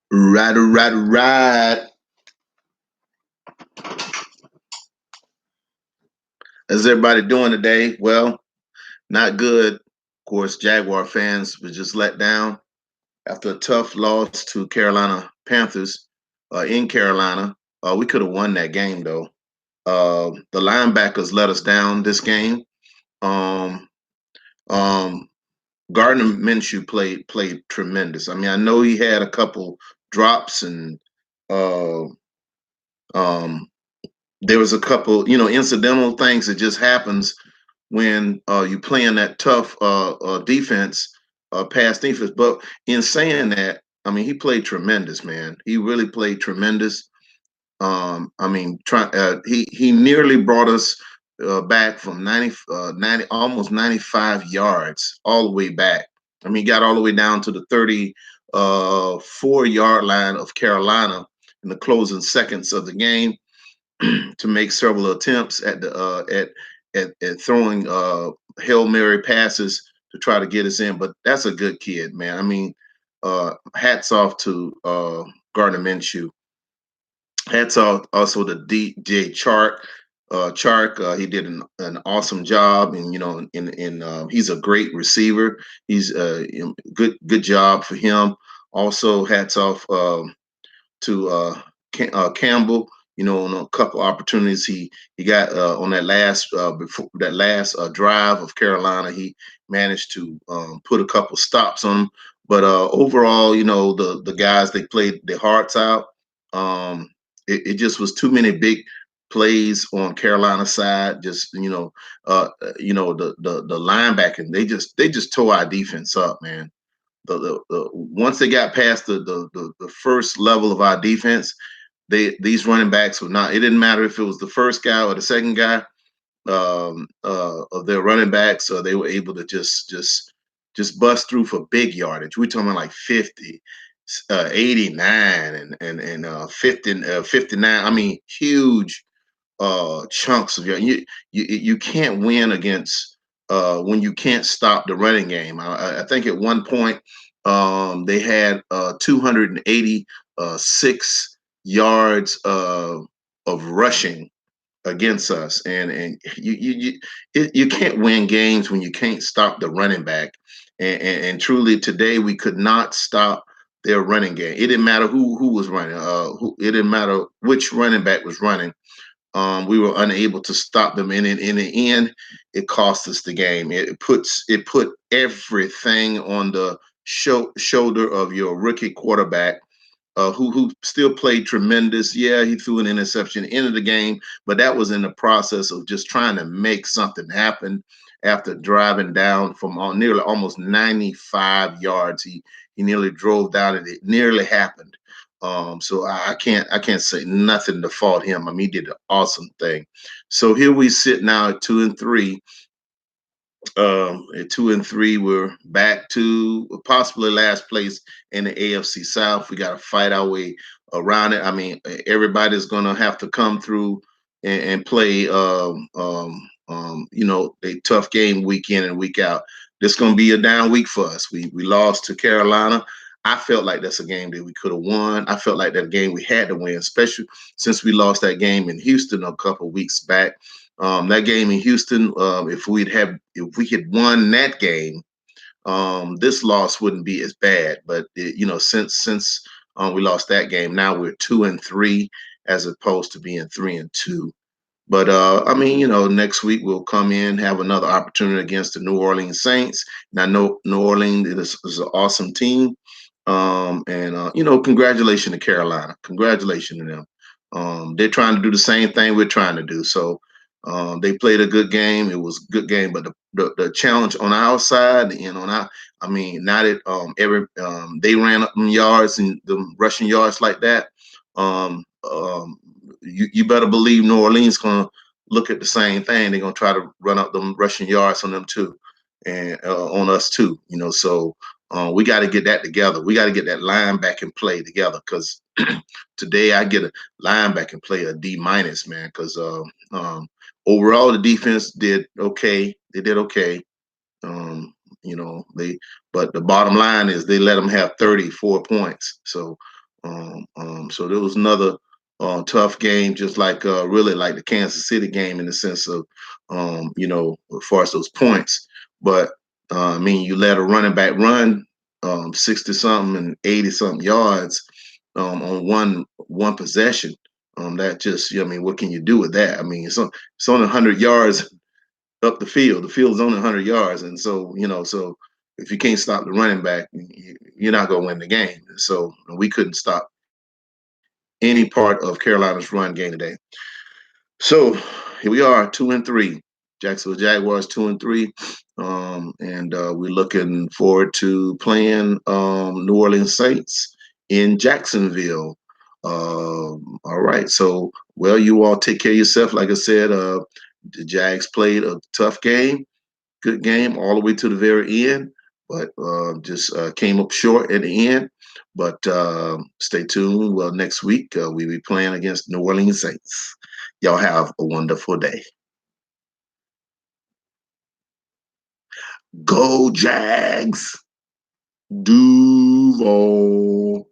Right. How's everybody doing today? Well, not good. Of course, Jaguar fans were just let down after a tough loss to Carolina Panthers in Carolina. We could have won that game though. The linebackers let us down this game. Um, um, Gardner Minshew played tremendous. I mean, I know he had a couple drops and uh, um, there was a couple, incidental things that just happens when you playing that tough defense, pass defense. But in saying that, I mean, he played tremendous, man. He really played tremendous. I mean, he nearly brought us back from 90 almost 95 yards all the way back. I mean, he got all the way down to the 34-yard line of Carolina in the closing seconds of the game to make several attempts at the at throwing Hail Mary passes to try to get us in. But that's a good kid, man. I mean, hats off to Gardner Minshew. Hats off also to DJ Chark. Chark, he did an awesome job, and he's a great receiver. He's good job for him. Also, hats off to Campbell. You know, on a couple opportunities he got on that last before that last drive of Carolina, he managed to put a couple stops on him. But overall, the guys, they played their hearts out. It just was too many big plays on Carolina side. Just the linebacking, they just tore our defense up, man. The once they got past the first level of our defense, these running backs were not. It didn't matter if it was the first guy or the second guy of their running backs. They were able to just bust through for big yardage. We're talking like 50, 89, and 50, 59. I mean, huge chunks of you can't win against when you can't stop the running game. I think at one point they had 286 yards of rushing against us, and you can't win games when you can't stop the running back. And truly today we could not stop their running game. It didn't matter who was running. It didn't matter which running back was running. We were unable to stop them, and in the end, it cost us the game. It put everything on the shoulder of your rookie quarterback, who still played tremendous. Yeah, he threw an interception at the end of the game, but that was in the process of just trying to make something happen after driving down from nearly almost 95 yards. He nearly drove down, and it nearly happened. So I can't say nothing to fault him. I mean, he did an awesome thing. So here we sit now at 2-3. At 2-3, we're back to possibly last place in the AFC South. We got to fight our way around it. I mean, everybody's gonna have to come through and play. A tough game week in and week out. This gonna be a down week for us. We lost to Carolina. I felt like that's a game that we could have won. I felt like that game we had to win, especially since we lost that game in Houston a couple weeks back. That game in Houston, if we had won that game, this loss wouldn't be as bad. But since we lost that game, now we're 2-3 as opposed to being 3-2. But I mean, next week we'll come in, have another opportunity against the New Orleans Saints. And I know New Orleans is an awesome team. Congratulations to Carolina. Congratulations to them. They're trying to do the same thing we're trying to do. So they played a good game. It was a good game, but the challenge on our side and on our, I mean, not that they ran up them yards and the rushing yards like that. You better believe New Orleans gonna look at the same thing. They're gonna try to run up them rushing yards on them too, and on us too. So we got to get that together. We got to get that linebacking play together because today I get a linebacking play a D minus, man. Because overall the defense did okay. They did okay. Um, they but the bottom line is they let them have 34 points. So So there was another tough game, just like really like the Kansas City game in the sense of, as far as those points. But I mean, you let a running back run 60 something and 80 something yards on one possession. That just, I mean, what can you do with that? I mean, it's only 100 yards up the field. The field is only 100 yards, and so so if you can't stop the running back, you're not going to win the game. So we couldn't stop any part of Carolina's run game today. So here we are, 2-3. Jacksonville Jaguars 2-3, and we're looking forward to playing New Orleans Saints in Jacksonville. All right, so well, you all take care of yourself. Like I said, the Jags played a tough game, good game all the way to the very end, but just came up short at the end. But stay tuned. Well, next week we'll be playing against New Orleans Saints. Y'all have a wonderful day. Go Jags! Duval.